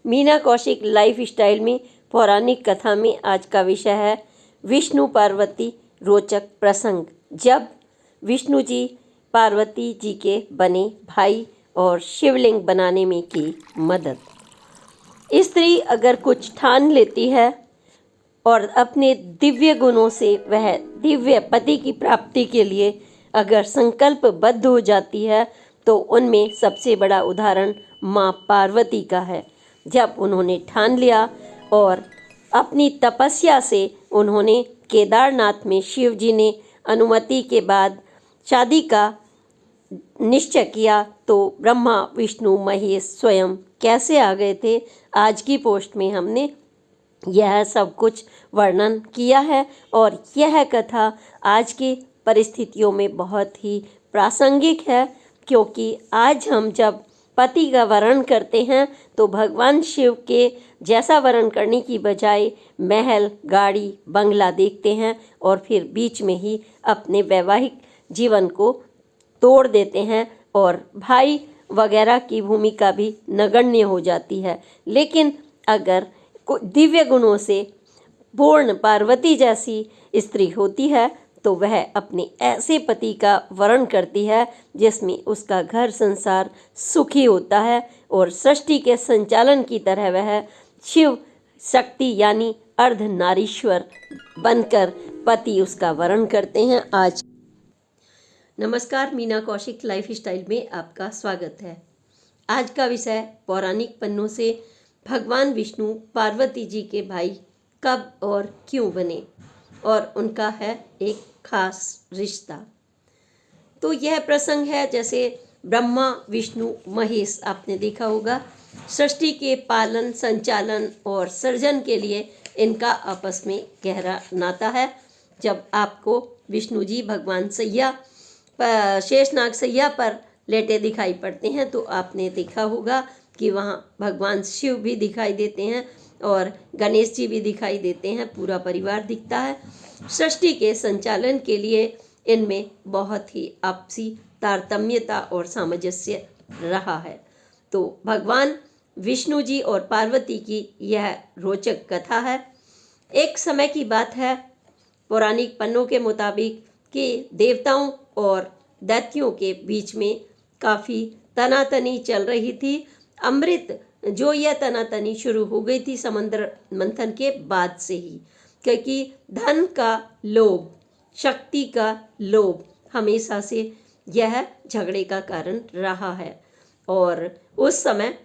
Meena Kaushik life style में पौराणिक कथा में आज का विषय है विष्णु पार्वती रोचक प्रसंग। जब विष्णु जी पार्वती जी के बने भाई और शिवलिंग बनाने में की मदद। स्त्री अगर कुछ ठान लेती है और अपने दिव्य गुणों से वह दिव्य पति की प्राप्ति के लिए अगर संकल्पबद्ध हो जाती है तो उनमें सबसे बड़ा उदाहरण माँ पार्वती का है। जब उन्होंने ठान लिया और अपनी तपस्या से उन्होंने केदारनाथ में शिव जी ने अनुमति के बाद शादी का निश्चय किया तो ब्रह्मा विष्णु महेश स्वयं कैसे आ गए थे, आज की पोस्ट में हमने यह सब कुछ वर्णन किया है। और यह कथा आज की परिस्थितियों में बहुत ही प्रासंगिक है, क्योंकि आज हम जब पति का वरण करते हैं तो भगवान शिव के जैसा वरण करने की बजाय महल, गाड़ी, बंगला देखते हैं और फिर बीच में ही अपने वैवाहिक जीवन को तोड़ देते हैं और भाई वगैरह की भूमिका भी नगण्य हो जाती है। लेकिन अगर दिव्य गुणों से पूर्ण पार्वती जैसी स्त्री होती है तो वह अपने ऐसे पति का वरण करती है जिसमें उसका घर संसार सुखी होता है और सृष्टि के संचालन की तरह वह शिव शक्ति यानी अर्धनारीश्वर बनकर पति उसका वरण करते हैं। आज नमस्कार, मीना कौशिक लाइफ स्टाइल में आपका स्वागत है। आज का विषय पौराणिक पन्नों से भगवान विष्णु पार्वती जी के भाई कब और क्यों बने और उनका है एक खास रिश्ता। तो यह प्रसंग है जैसे ब्रह्मा विष्णु महेश, आपने देखा होगा सृष्टि के पालन संचालन और सृजन के लिए इनका आपस में गहरा नाता है। जब आपको विष्णु जी भगवान शेषनाग सैया पर लेटे दिखाई पड़ते हैं तो आपने देखा होगा कि वहाँ भगवान शिव भी दिखाई देते हैं और गणेश जी भी दिखाई देते हैं, पूरा परिवार दिखता है। सृष्टि के संचालन के लिए इनमें बहुत ही आपसी तारतम्यता और सामंजस्य रहा है। तो भगवान विष्णु जी और पार्वती की यह रोचक कथा है। एक समय की बात है, पौराणिक पन्नों के मुताबिक कि देवताओं और दैत्यों के बीच में काफ़ी तनातनी चल रही थी। अमृत जो यह तनातनी शुरू हो गई थी समुद्र मंथन के बाद से ही, क्योंकि धन का लोभ, शक्ति का लोभ हमेशा से यह झगड़े का कारण रहा है। और उस समय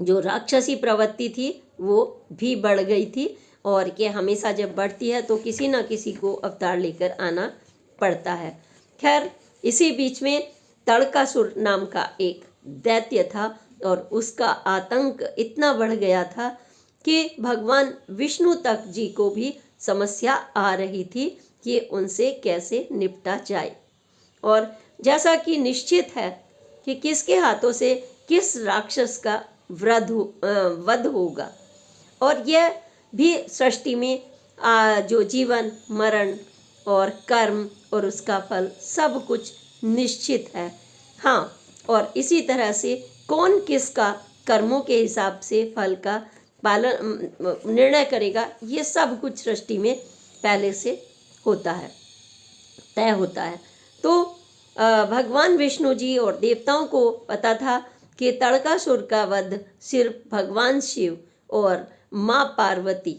जो राक्षसी प्रवृत्ति थी वो भी बढ़ गई थी और ये हमेशा जब बढ़ती है तो किसी न किसी को अवतार लेकर आना पड़ता है। खैर, इसी बीच में तड़कासुर नाम का एक दैत्य था और उसका आतंक इतना बढ़ गया था कि भगवान विष्णु तक जी को भी समस्या आ रही थी कि उनसे कैसे निपटा जाए। और जैसा कि निश्चित है कि किसके हाथों से किस राक्षस का वध होगा, और यह भी सृष्टि में जो जीवन मरण और कर्म और उसका फल सब कुछ निश्चित है। हाँ, और इसी तरह से कौन किसका कर्मों के हिसाब से फल का पालन निर्णय करेगा, ये सब कुछ सृष्टि में पहले से होता है, तय होता है। तो भगवान विष्णु जी और देवताओं को पता था कि तड़कासुर का वध सिर्फ भगवान शिव और माँ पार्वती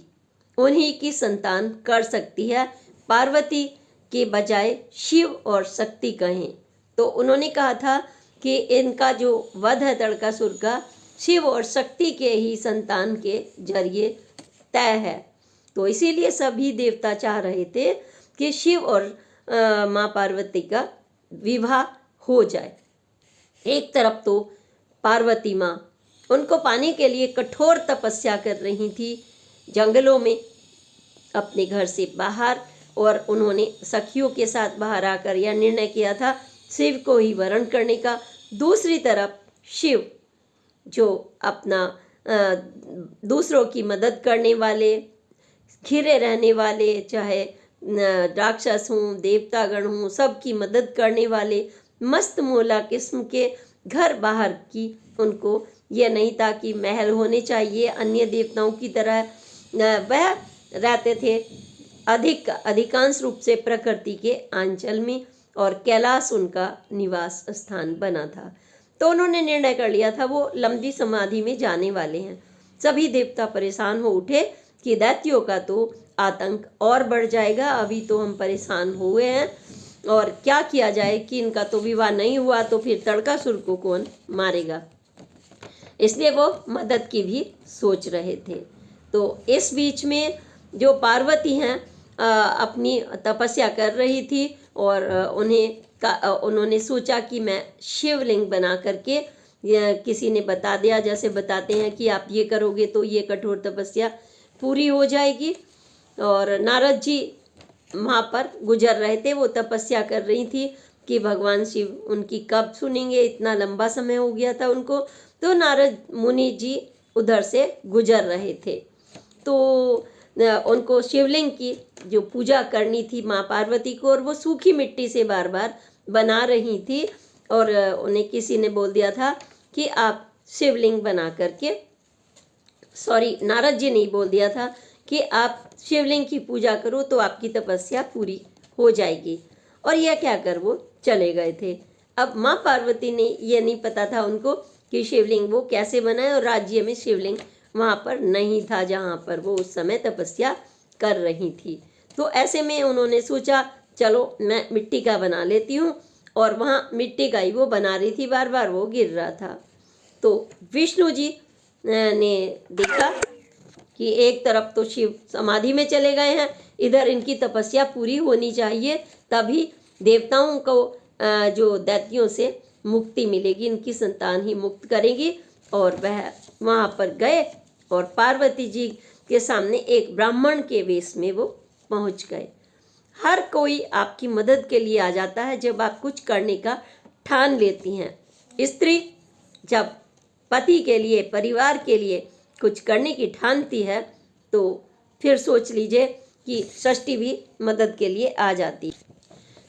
उन्हीं की संतान कर सकती है। पार्वती के बजाय शिव और शक्ति कहें तो उन्होंने कहा था कि इनका जो वध है तड़कासुर का शिव और शक्ति के ही संतान के जरिए तय है। तो इसीलिए सभी देवता चाह रहे थे कि शिव और माँ पार्वती का विवाह हो जाए। एक तरफ तो पार्वती माँ उनको पाने के लिए कठोर तपस्या कर रही थी जंगलों में अपने घर से बाहर, और उन्होंने सखियों के साथ बाहर आकर यह निर्णय किया था शिव को ही वरण करने का। दूसरी तरफ शिव जो अपना दूसरों की मदद करने वाले, घिरे रहने वाले, चाहे राक्षस हों देवतागण हों, सबकी मदद करने वाले मस्त मोला किस्म के घर बाहर की उनको यह नहीं था कि महल होने चाहिए अन्य देवताओं की तरह। वह रहते थे अधिकांश रूप से प्रकृति के आंचल में, और कैलाश उनका निवास स्थान बना था। तो उन्होंने निर्णय कर लिया था वो लंबी समाधि में जाने वाले हैं। सभी देवता परेशान हो उठे कि दैत्यों का तो आतंक और बढ़ जाएगा, अभी तो हम परेशान हुए हैं और क्या किया जाए कि इनका तो विवाह नहीं हुआ तो फिर तड़कासुर को कौन मारेगा। इसलिए वो मदद की भी सोच रहे थे। तो इस बीच में जो पार्वती हैं अपनी तपस्या कर रही थी, और उन्होंने सोचा कि मैं शिवलिंग बना करके, किसी ने बता दिया, जैसे बताते हैं कि आप ये करोगे तो ये कठोर तपस्या पूरी हो जाएगी। और नारद जी वहाँ पर गुजर रहे थे, वो तपस्या कर रही थी कि भगवान शिव उनकी कब सुनेंगे, इतना लंबा समय हो गया था उनको। तो नारद मुनि जी उधर से गुजर रहे थे, तो उनको शिवलिंग की जो पूजा करनी थी माँ पार्वती को, और वो सूखी मिट्टी से बार बार बना रही थी। और उन्हें किसी ने बोल दिया था कि आप शिवलिंग बना करके, सॉरी नारद जी ने बोल दिया था कि आप शिवलिंग की पूजा करो तो आपकी तपस्या पूरी हो जाएगी। और यह क्या कर वो चले गए थे। अब माँ पार्वती ने यह नहीं पता था उनको कि शिवलिंग वो कैसे बनाए, और राज्य में शिवलिंग वहाँ पर नहीं था जहाँ पर वो उस समय तपस्या कर रही थी। तो ऐसे में उन्होंने सोचा चलो मैं मिट्टी का बना लेती हूँ, और वहाँ मिट्टी का ही वो बना रही थी, बार बार वो गिर रहा था। तो विष्णु जी ने देखा कि एक तरफ तो शिव समाधि में चले गए हैं, इधर इनकी तपस्या पूरी होनी चाहिए, तभी देवताओं को जो दैत्यों से मुक्ति मिलेगी, इनकी संतान ही मुक्त करेगी। और वह वहाँ पर गए और पार्वती जी के सामने एक ब्राह्मण के वेश में वो पहुँच गए। हर कोई आपकी मदद के लिए आ जाता है जब आप कुछ करने का ठान लेती हैं। स्त्री जब पति के लिए, परिवार के लिए कुछ करने की ठानती है तो फिर सोच लीजिए कि सृष्टि भी मदद के लिए आ जाती।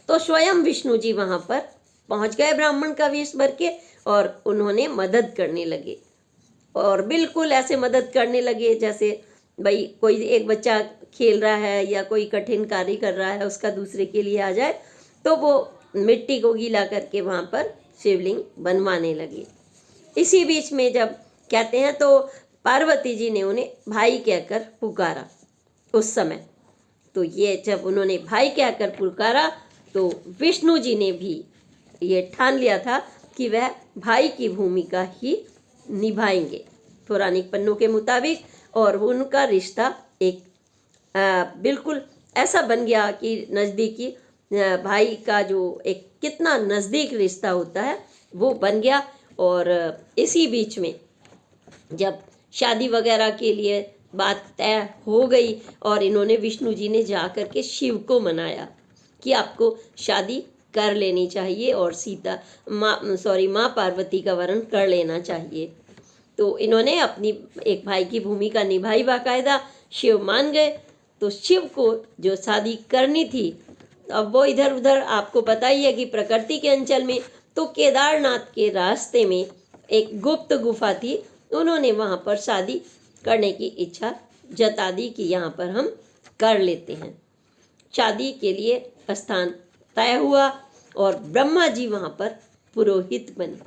तो स्वयं विष्णु जी वहाँ पर पहुँच गए ब्राह्मण का वेश भर के, और उन्होंने मदद करने लगे। और बिल्कुल ऐसे मदद करने लगे जैसे भाई कोई एक बच्चा खेल रहा है या कोई कठिन कार्य कर रहा है उसका दूसरे के लिए आ जाए, तो वो मिट्टी को गीला करके वहाँ पर शिवलिंग बनवाने लगे। इसी बीच में जब कहते हैं तो पार्वती जी ने उन्हें भाई कहकर पुकारा उस समय। तो ये जब उन्होंने भाई कहकर पुकारा तो विष्णु जी ने भी ये ठान लिया था कि वह भाई की भूमिका ही निभाएंगे पौराणिक पन्नों के मुताबिक। और उनका रिश्ता एक बिल्कुल ऐसा बन गया कि नज़दीकी भाई का जो एक कितना नज़दीक रिश्ता होता है वो बन गया। और इसी बीच में जब शादी वगैरह के लिए बात तय हो गई और इन्होंने विष्णु जी ने जा कर के शिव को मनाया कि आपको शादी कर लेनी चाहिए और माँ पार्वती का वरण कर लेना चाहिए। तो इन्होंने अपनी एक भाई की भूमिका निभाई बाकायदा, शिव मान गए। तो शिव को जो शादी करनी थी, अब वो इधर उधर आपको पता ही है कि प्रकृति के अंचल में, तो केदारनाथ के रास्ते में एक गुप्त गुफा थी, उन्होंने वहाँ पर शादी करने की इच्छा जता दी कि यहाँ पर हम कर लेते हैं। शादी के लिए स्थान तय हुआ और ब्रह्मा जी वहाँ पर पुरोहित बने।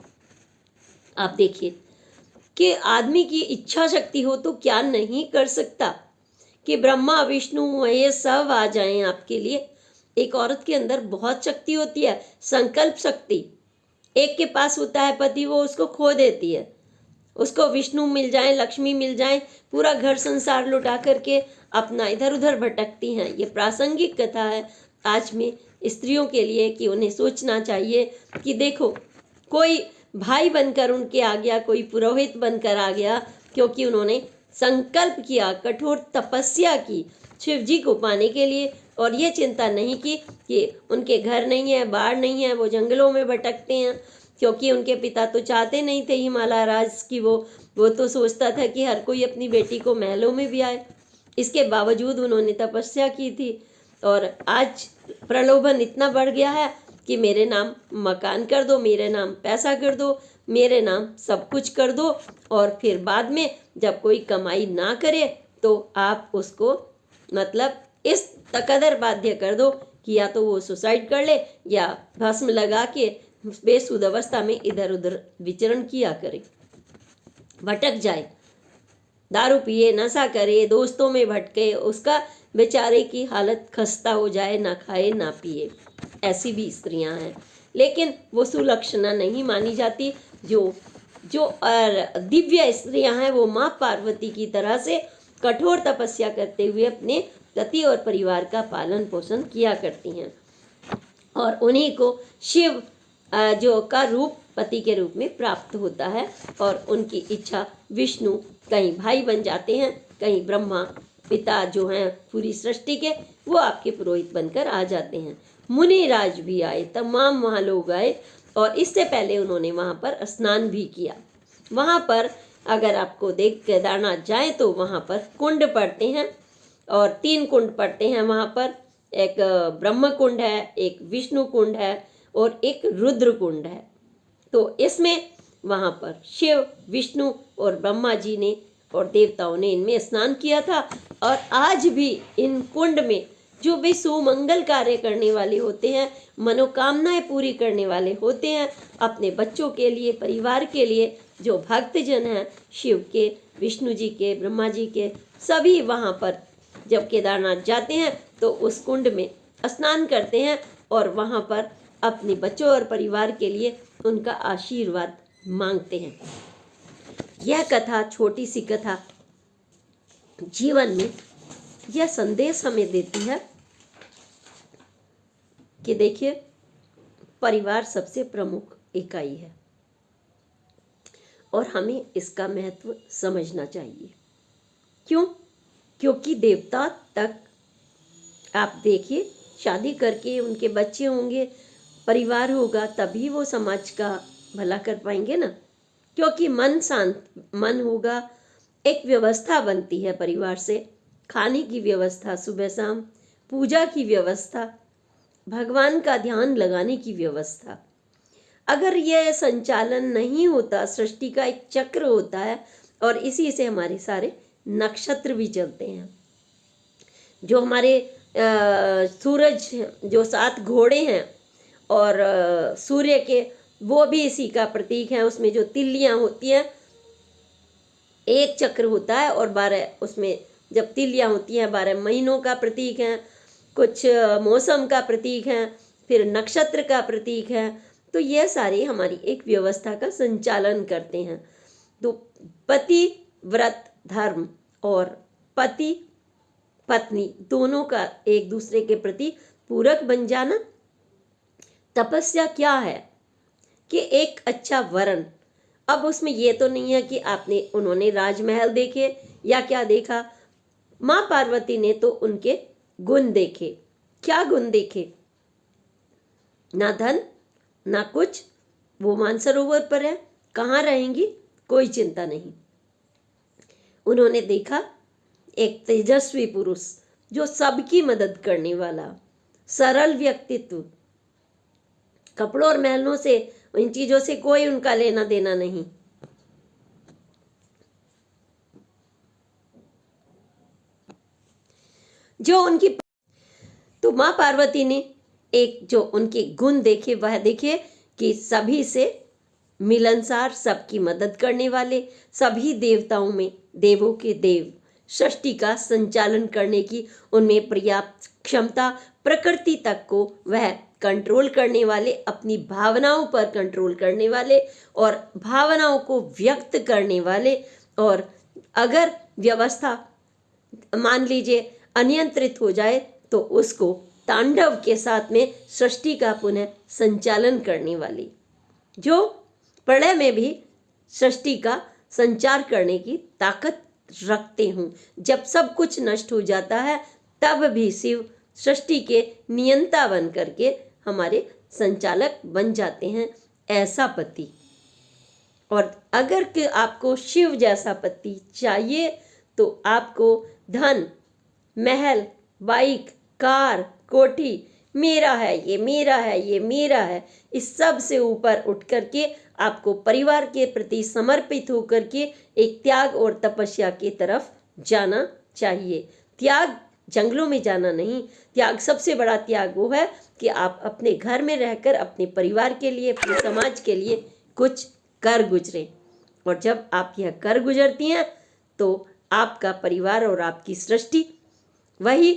आप देखिए कि आदमी की इच्छा शक्ति हो तो क्या नहीं कर सकता, कि ब्रह्मा विष्णु ये सब आ जाएं आपके लिए। एक औरत के अंदर बहुत शक्ति होती है, संकल्प शक्ति। एक के पास होता है पति, वो उसको खो देती है, उसको विष्णु मिल जाए, लक्ष्मी मिल जाए, पूरा घर संसार लुटा करके अपना इधर उधर भटकती हैं। ये प्रासंगिक कथा है आज में स्त्रियों के लिए कि उन्हें सोचना चाहिए कि देखो कोई भाई बनकर उनके आ गया, कोई पुरोहित बनकर आ गया, क्योंकि उन्होंने संकल्प किया, कठोर तपस्या की शिव जी को पाने के लिए। और ये चिंता नहीं की कि उनके घर नहीं है, बाढ़ नहीं है, वो जंगलों में भटकते हैं, क्योंकि उनके पिता तो चाहते नहीं थे हिमालय राज की। वो तो सोचता था कि हर कोई अपनी बेटी को महलों में भी आए। इसके बावजूद उन्होंने तपस्या की थी। और आज प्रलोभन इतना बढ़ गया है कि मेरे नाम मकान कर दो, मेरे नाम पैसा कर दो, मेरे नाम सब कुछ कर दो, और फिर बाद में जब कोई कमाई ना करे तो आप उसको मतलब इस तकदर बाध्य कर दो कि या तो वो सुसाइड कर ले या भस्म लगा के बेसुध अवस्था में इधर उधर विचरण किया करे, भटक जाए, दारू पिए, नशा करे, दोस्तों में भटके, उसका बेचारे की हालत खस्ता हो जाए, ना खाए ना पिए। ऐसी भी स्त्रियां हैं, लेकिन वो सुलक्षणा नहीं मानी जाती। जो जो दिव्य स्त्रियां हैं वो माँ पार्वती की तरह से कठोर तपस्या करते हुए अपने पति और परिवार का पालन पोषण किया करती हैं, और उन्हीं को शिव जो का रूप पति के रूप में प्राप्त होता है, और उनकी इच्छा विष्णु कहीं भाई बन जाते हैं, कहीं ब्रह्मा पिता जो हैं पूरी सृष्टि के, वो आपके पुरोहित बनकर आ जाते हैं। मुनिराज भी आए, तमाम वहाँ लोग आए, और इससे पहले उन्होंने वहाँ पर स्नान भी किया। वहाँ पर अगर आपको देख केदारनाथ जाए तो वहाँ पर कुंड पड़ते हैं, और 3 कुंड पड़ते हैं वहाँ पर। एक ब्रह्म कुंड है, एक विष्णु कुंड है, और एक रुद्र कुंड है। तो इसमें वहाँ पर शिव, विष्णु और ब्रह्मा जी ने और देवताओं ने इनमें स्नान किया था। और आज भी इन कुंड में जो भी सुमंगल कार्य करने वाले होते हैं, मनोकामनाएं पूरी करने वाले होते हैं, अपने बच्चों के लिए, परिवार के लिए, जो भक्तजन हैं शिव के, विष्णु जी के, ब्रह्मा जी के, सभी वहाँ पर जब केदारनाथ जाते हैं तो उस कुंड में स्नान करते हैं, और वहाँ पर अपने बच्चों और परिवार के लिए उनका आशीर्वाद मांगते हैं। यह कथा, छोटी सी कथा, जीवन में यह संदेश हमें देती है कि देखिए, परिवार सबसे प्रमुख इकाई है और हमें इसका महत्व समझना चाहिए। क्यों? क्योंकि देवता तक आप देखिए, शादी करके उनके बच्चे होंगे, परिवार होगा, तभी वो समाज का भला कर पाएंगे ना। क्योंकि मन शांत मन होगा, एक व्यवस्था बनती है परिवार से, खाने की व्यवस्था, सुबह शाम पूजा की व्यवस्था, भगवान का ध्यान लगाने की व्यवस्था। अगर यह संचालन नहीं होता, सृष्टि का एक चक्र होता है और इसी से हमारे सारे नक्षत्र भी चलते हैं। जो हमारे सूरज, जो 7 घोड़े हैं और सूर्य के, वो भी इसी का प्रतीक है। उसमें जो तिल्लियां होती हैं, एक चक्र होता है और 12, उसमें जब तिल्लियां होती हैं 12 महीनों का प्रतीक है, कुछ मौसम का प्रतीक है, फिर नक्षत्र का प्रतीक है। तो यह सारी हमारी एक व्यवस्था का संचालन करते हैं। तो पति व्रत धर्म और पति पत्नी दोनों का एक दूसरे के प्रति पूरक बन जाना। तपस्या क्या है कि एक अच्छा वरण, अब उसमें ये तो नहीं है कि उन्होंने राजमहल देखे या क्या देखा। माँ पार्वती ने तो उनके गुण देखे। क्या गुण देखे? ना धन ना कुछ, वो मानसरोवर पर है, कहाँ रहेंगी, कोई चिंता नहीं। उन्होंने देखा एक तेजस्वी पुरुष, जो सबकी मदद करने वाला, सरल व्यक्तित्व, कपड़ों और महलों से, इन चीजों से कोई उनका लेना देना नहीं। जो उनकी, तो माँ पार्वती ने एक जो उनके गुण देखे, वह देखे कि सभी से मिलनसार, सबकी मदद करने वाले, सभी देवताओं में देवों के देव, सृष्टि का संचालन करने की उनमें पर्याप्त क्षमता, प्रकृति तक को वह कंट्रोल करने वाले, अपनी भावनाओं पर कंट्रोल करने वाले और भावनाओं को व्यक्त करने वाले। और अगर व्यवस्था मान लीजिए अनियंत्रित हो जाए तो उसको तांडव के साथ में सृष्टि का पुनः संचालन करने वाली, जो प्रलय में भी सृष्टि का संचार करने की ताकत रखते हूँ। जब सब कुछ नष्ट हो जाता है तब भी शिव सृष्टि के नियंता बन करके हमारे संचालक बन जाते हैं। ऐसा पति, और अगर कि आपको शिव जैसा पति चाहिए तो आपको धन, महल, बाइक, कार, कोठी, मेरा है ये, मेरा है ये, मेरा है, इस सब से ऊपर उठ करके आपको परिवार के प्रति समर्पित होकर के एक त्याग और तपस्या की तरफ जाना चाहिए। त्याग जंगलों में जाना नहीं, त्याग सबसे बड़ा त्याग वो है कि आप अपने घर में रहकर अपने परिवार के लिए, अपने समाज के लिए कुछ कर गुजरें। और जब आप यह कर गुजरती हैं तो आपका परिवार और आपकी सृष्टि वही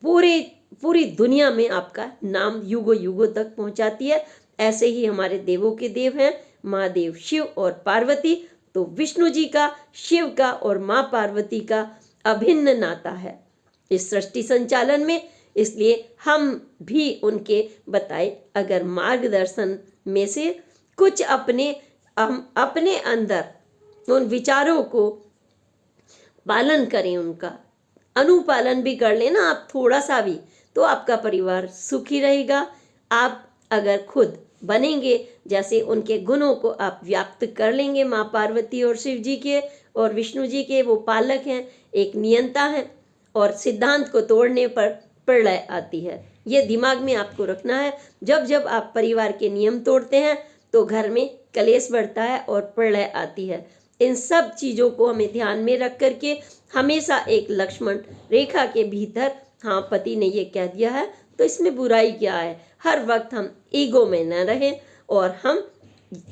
पूरी दुनिया में आपका नाम युगों युगों तक पहुंचाती है। ऐसे ही हमारे देवों के देव हैं महादेव शिव और पार्वती, तो विष्णु जी का, शिव का और माँ पार्वती का अभिन्न नाता है इस सृष्टि संचालन में। इसलिए हम भी उनके बताए अगर मार्गदर्शन में से कुछ हम अपने अंदर उन विचारों को पालन करें, उनका अनुपालन भी कर लेना आप थोड़ा सा भी, तो आपका परिवार सुखी रहेगा। आप अगर खुद बनेंगे जैसे उनके गुणों को आप व्याप्त कर लेंगे, माँ पार्वती और शिव जी के और विष्णु जी के, वो पालक हैं, एक नियंता है और सिद्धांत को तोड़ने पर प्रलय आती है। ये दिमाग में आपको रखना है। जब जब आप परिवार के नियम तोड़ते हैं तो घर में कलेश बढ़ता है और प्रलय आती है। इन सब चीज़ों को हमें ध्यान में रख करके हमेशा एक लक्ष्मण रेखा के भीतर, हाँ पति ने ये कह दिया है तो इसमें बुराई क्या है, हर वक्त हम ईगो में न रहें और हम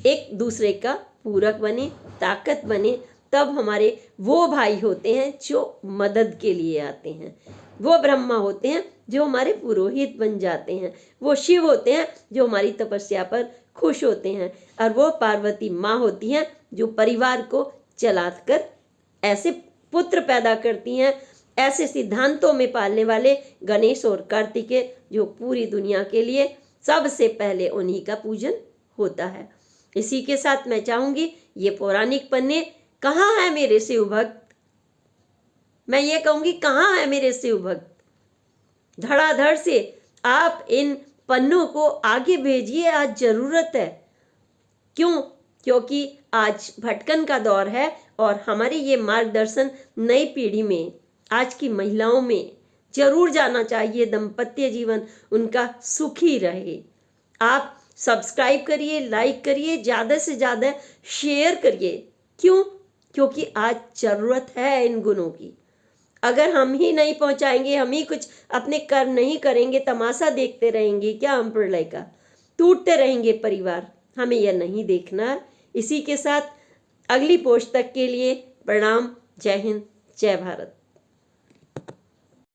एक दूसरे का पूरक बने, ताकत बने। तब हमारे वो भाई होते हैं जो मदद के लिए आते हैं, वो ब्रह्मा होते हैं जो हमारे पुरोहित बन जाते हैं, वो शिव होते हैं जो हमारी तपस्या पर खुश होते हैं, और वो पार्वती माँ होती हैं जो परिवार को चलाकर ऐसे पुत्र पैदा करती हैं, ऐसे सिद्धांतों में पालने वाले गणेश और कार्तिकेय जो पूरी दुनिया के लिए सबसे पहले उन्हीं का पूजन होता है। इसी के साथ मैं चाहूंगी ये पौराणिक पन्ने कहाँ है मेरे शिव भक्त, मैं ये कहूंगी कहाँ है मेरे शिव भक्त, धड़ाधड़ से आप इन पन्नों को आगे भेजिए, आज जरूरत है। क्यों? क्योंकि आज भटकन का दौर है और हमारे ये मार्गदर्शन नई पीढ़ी में, आज की महिलाओं में जरूर जाना चाहिए। दाम्पत्य जीवन उनका सुखी रहे। आप सब्सक्राइब करिए, लाइक करिए, ज़्यादा से ज़्यादा शेयर करिए। क्यों? क्योंकि आज ज़रूरत है इन गुणों की। अगर हम ही नहीं पहुंचाएंगे, हम ही कुछ अपने कर्म नहीं करेंगे, तमाशा देखते रहेंगे क्या हम प्रलय का, टूटते रहेंगे परिवार, हमें यह नहीं देखना। इसी के साथ अगली पोस्ट तक के लिए प्रणाम। जय हिंद, जय भारत।